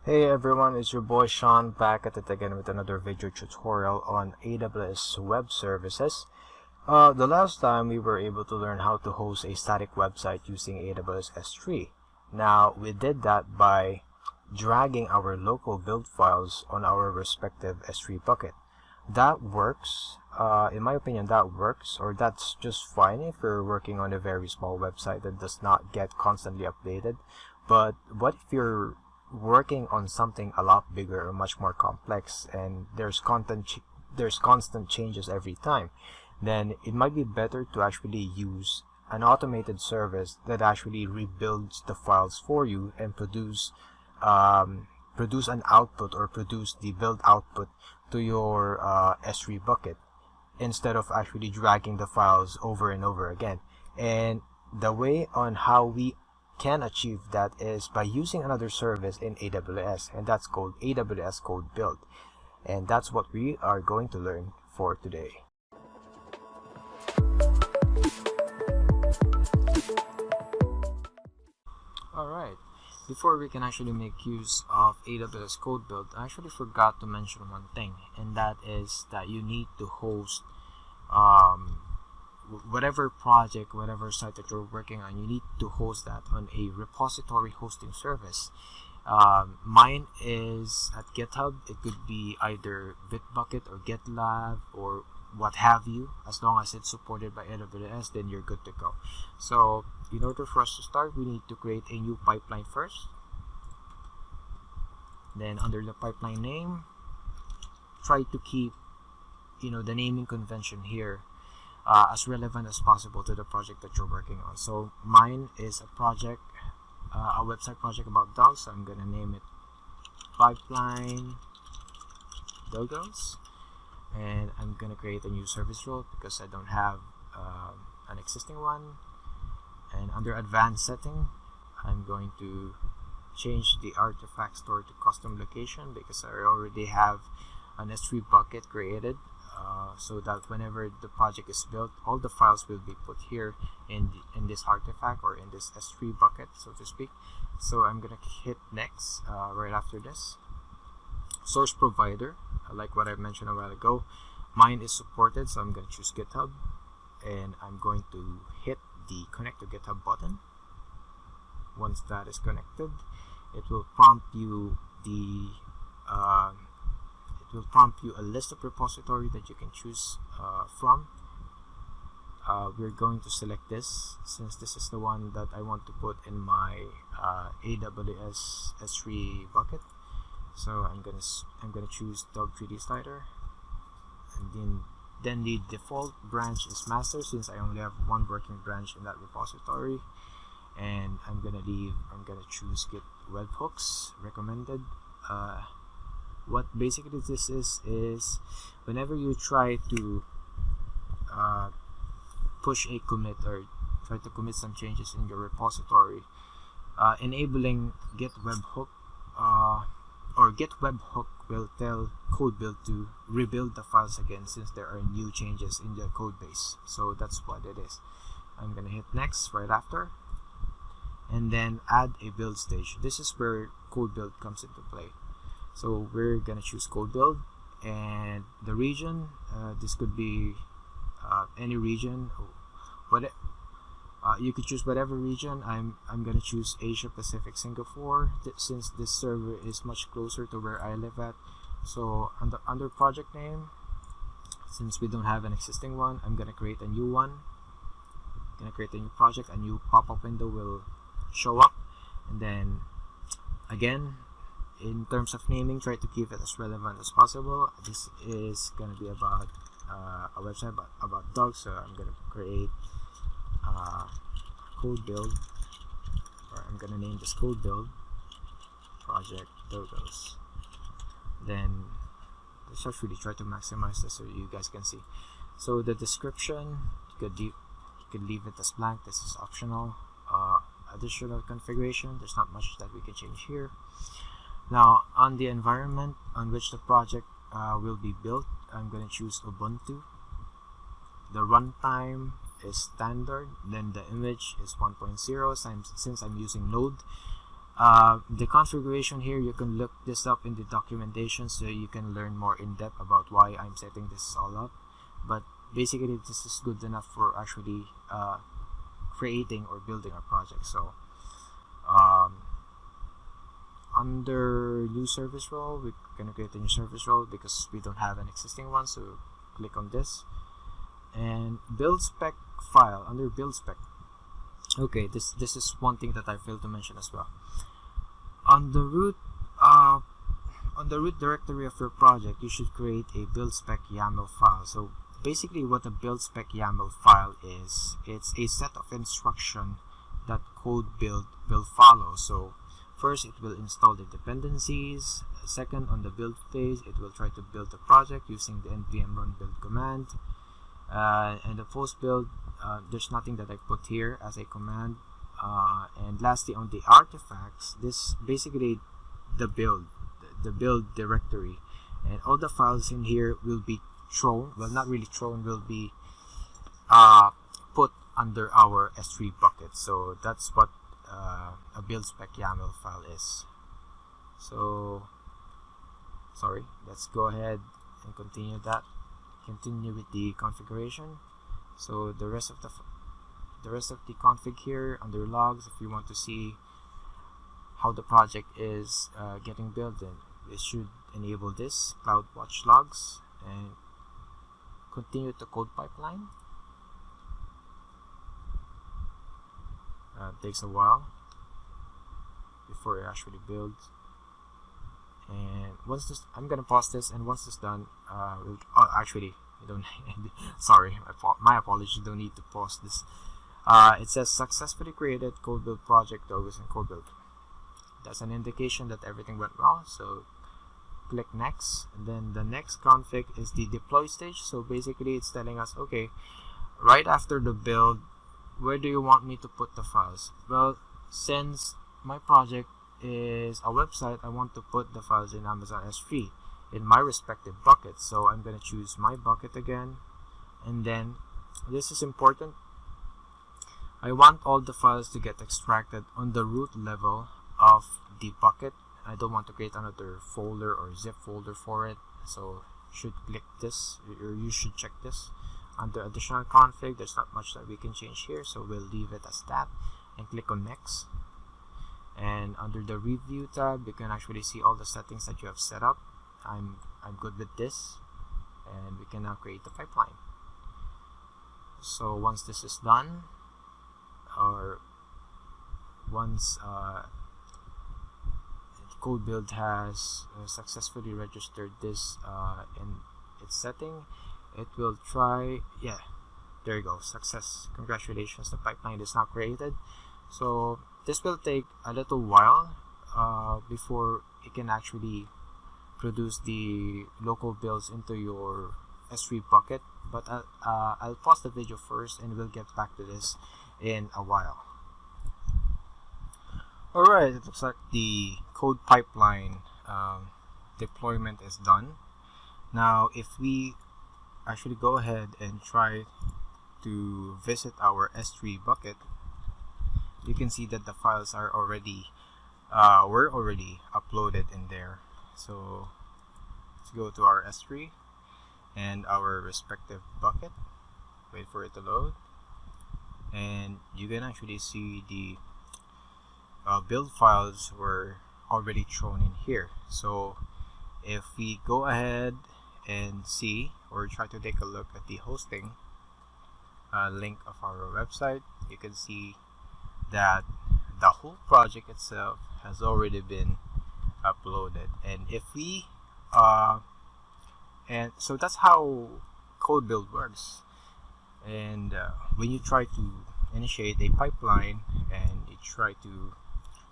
Hey everyone, it's your boy Sean back at it again with another video tutorial on AWS Web Services. The last time we were able to learn how to host a static website using AWS S3. Now we did that by dragging our local build files on our respective S3 bucket. That works. In my opinion, that works, or that's just fine if you're working on a very small website that does not get constantly updated. But what if you're working on something a lot bigger or much more complex, and there's constant changes every time? Then it might be better to actually use an automated service that actually rebuilds the files for you and produce an output, or produce the build output to your S3 bucket, instead of actually dragging the files over and over again. And the way on how we can achieve that is by using another service in AWS, and that's called AWS Codebuild. And that's what we are going to learn for today. Alright, before we can actually make use of AWS Codebuild, I actually forgot to mention one thing, and that is that you need to host whatever project, whatever site that you're working on, you need to host that on a repository hosting service. Mine is at GitHub. It could be either Bitbucket or GitLab or what have you. As long as it's supported by AWS, then you're good to go. So in order for us to start, we need to create a new pipeline first. Then under the pipeline name, try to keep the naming convention here as relevant as possible to the project that you're working on. So mine is a project, a website project about dogs, so I'm gonna name it Pipeline Doggos, and I'm gonna create a new service role because I don't have an existing one. And under advanced setting, I'm going to change the artifact store to custom location because I already have an S3 bucket created, so that whenever the project is built, all the files will be put here in this artifact, or in this S3 bucket, so to speak. So I'm gonna hit next right after this. Source provider, like what I mentioned a while ago, mine is supported, so I'm gonna choose GitHub, and I'm going to hit the connect to GitHub button. Once that is connected, it will prompt you a list of repository that you can choose from. We're going to select this since this is the one that I want to put in my AWS S3 bucket. So I'm gonna choose dog 3D slider, and then the default branch is master since I only have one working branch in that repository. And I'm gonna choose Git webhooks recommended. What basically this is whenever you try to push a commit or try to commit some changes in your repository, enabling Git webhook or Git webhook will tell Codebuild to rebuild the files again since there are new changes in the code base. So that's what it is. I'm gonna hit next right after, and then add a build stage. This is where Codebuild comes into play. So we're gonna choose Codebuild, and the region, this could be any region. You could choose whatever region. I'm gonna choose Asia Pacific Singapore since this server is much closer to where I live at. So under project name, since we don't have an existing one, I'm gonna create a new one. I'm gonna create a new project. A new pop-up window will show up, and then again, in terms of naming, try to keep it as relevant as possible. This is going to be about a website about dogs, so I'm going to create Codebuild, or I'm going to name this Codebuild Project Doggos. Then let's just really try to maximize this so you guys can see. So the description, you could leave it as blank. This is optional. Additional configuration, there's not much that we can change here. Now on the environment on which the project will be built, I'm going to choose Ubuntu. The runtime is standard, then the image is 1.0 since I'm using Node. The configuration here, you can look this up in the documentation so you can learn more in depth about why I'm setting this all up. But basically, this is good enough for actually creating or building a project. So under new service role, we're gonna create a new service role because we don't have an existing one. So click on this and build spec file. Under build spec, okay, this is one thing that I failed to mention as well. On the root directory of your project, you should create a build spec YAML file. So basically what a build spec YAML file is, it's a set of instruction that Codebuild will follow. So first, it will install the dependencies. Second, on the build phase, it will try to build the project using the npm run build command. And the post build, there's nothing that I put here as a command. And lastly, on the artifacts, this basically the build directory, and all the files in here will be thrown, well, not really thrown, will be put under our S3 bucket. So that's what a build spec YAML file is. So sorry, let's go ahead and continue with the configuration. So the rest of the config here under logs, if you want to see how the project is getting built, then it should enable this CloudWatch logs and continue to CodePipeline. Takes a while before it actually builds. And once this, I'm gonna pause this, and once it's done, actually, you don't. Sorry, my apologies. You don't need to pause this. It says successfully created Codebuild project logos in Codebuild. That's an indication that everything went well. So click next, and then the next config is the deploy stage. So basically, it's telling us, okay, right after the build, where do you want me to put the files? Well, since my project is a website, I want to put the files in Amazon S3 in my respective buckets. So I'm going to choose my bucket again, and then this is important. I want all the files to get extracted on the root level of the bucket. I don't want to create another folder or zip folder for it. So you should click this, or you should check this. Under additional config, there's not much that we can change here, so we'll leave it as that and click on next. And under the review tab, you can actually see all the settings that you have set up. I'm good with this, and we can now create the pipeline. So once this is done, or once Codebuild has successfully registered this in its setting, it will try, yeah, there you go, success, congratulations, the pipeline is now created. So this will take a little while before it can actually produce the local builds into your S3 bucket, but I'll pause the video first and we'll get back to this in a while. Alright, it looks like the CodePipeline deployment is done. Now if we actually go ahead and try to visit our S3 bucket, you can see that the files are already were already uploaded in there. So let's go to our S3 and our respective bucket, wait for it to load, and you can actually see the build files were already thrown in here. So if we go ahead and see, or try to take a look at the hosting link of our website, you can see that the whole project itself has already been uploaded. And if we and so that's how Codebuild works. And when you try to initiate a pipeline and you try to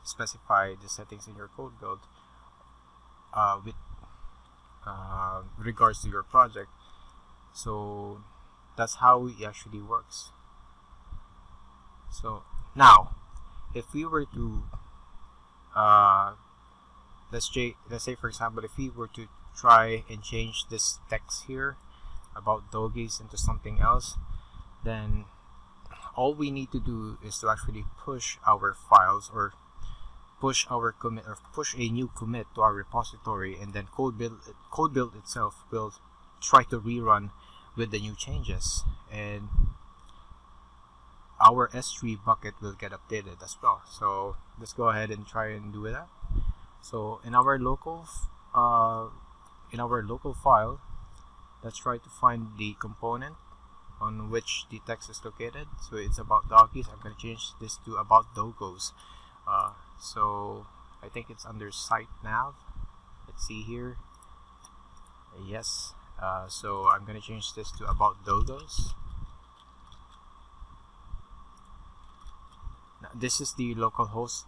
specify the settings in your Codebuild with regards to your project, so that's how it actually works. So now if we were to let's say for example, if we were to try and change this text here about doggies into something else, then all we need to do is to actually push our files, or push our commit or push a new commit to our repository, and then Codebuild itself will try to rerun with the new changes, and our S3 bucket will get updated as well. So let's go ahead and try and do that. So in our local file, let's try to find the component on which the text is located. So it's about doggies. I'm going to change this to about doggos. So I think it's under site nav. Let's see here. Yes. So I'm going to change this to about doggos. Now, this is the localhost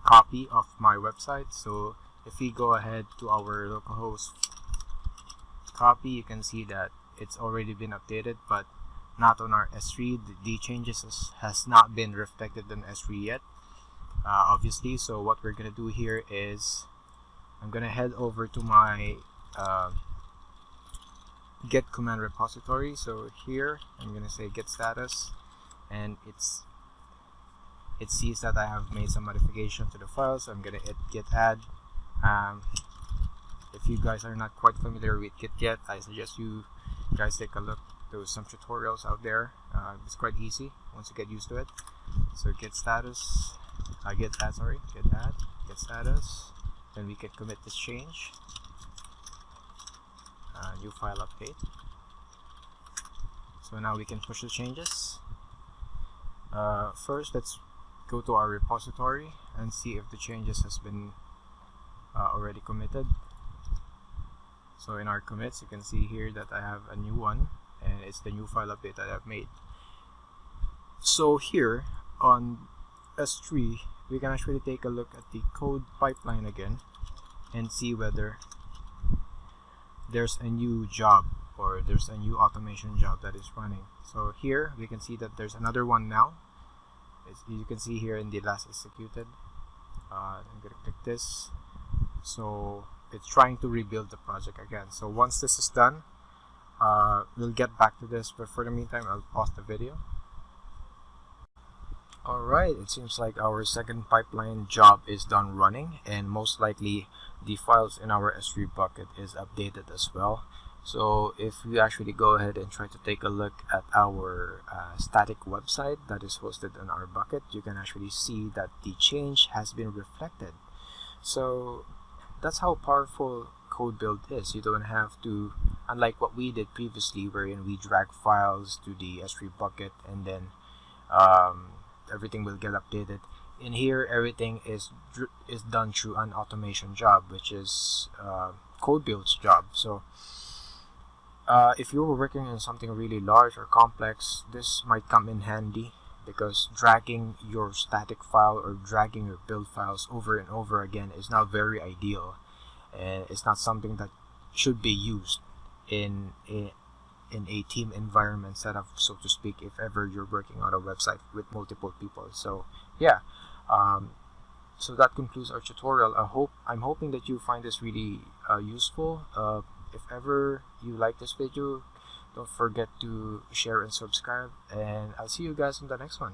copy of my website. So if we go ahead to our localhost copy, you can see that it's already been updated, but not on our S3. The changes has not been reflected on S3 yet, obviously. So what we're gonna do here is I'm gonna head over to my get command repository. So here I'm gonna say get status, and it sees that I have made some modification to the file, so I'm gonna hit get add. If you guys are not quite familiar with git, I suggest you guys take a look. There's some tutorials out there. It's quite easy once you get used to it. So get status, get status. Then we can commit this change. New file update. So now we can push the changes. First, let's go to our repository and see if the changes has been already committed. So in our commits, you can see here that I have a new one, and it's the new file update that I've made. So here on S3, we can actually take a look at the code pipeline again and see whether there's a new job or there's a new automation job that is running. So here we can see that there's another one now. You can see here in the last executed. I'm going to click this. So it's trying to rebuild the project again. So once this is done, we'll get back to this, but for the meantime, I'll pause the video. Alright, it seems like our second pipeline job is done running, and most likely the files in our S3 bucket is updated as well. So if we actually go ahead and try to take a look at our static website that is hosted in our bucket, you can actually see that the change has been reflected. So that's how powerful Codebuild is. You don't have to, unlike what we did previously, wherein we drag files to the S3 bucket and then everything will get updated. In here, everything is done through an automation job, which is Codebuild's job. So if you were working on something really large or complex, this might come in handy, because dragging your static file or dragging your build files over and over again is not very ideal, and it's not something that should be used in a team environment setup, so to speak, if ever you're working on a website with multiple people. So yeah, so that concludes our tutorial. I'm hoping that you find this really useful. If ever you like this video, don't forget to share and subscribe, and I'll see you guys in the next one.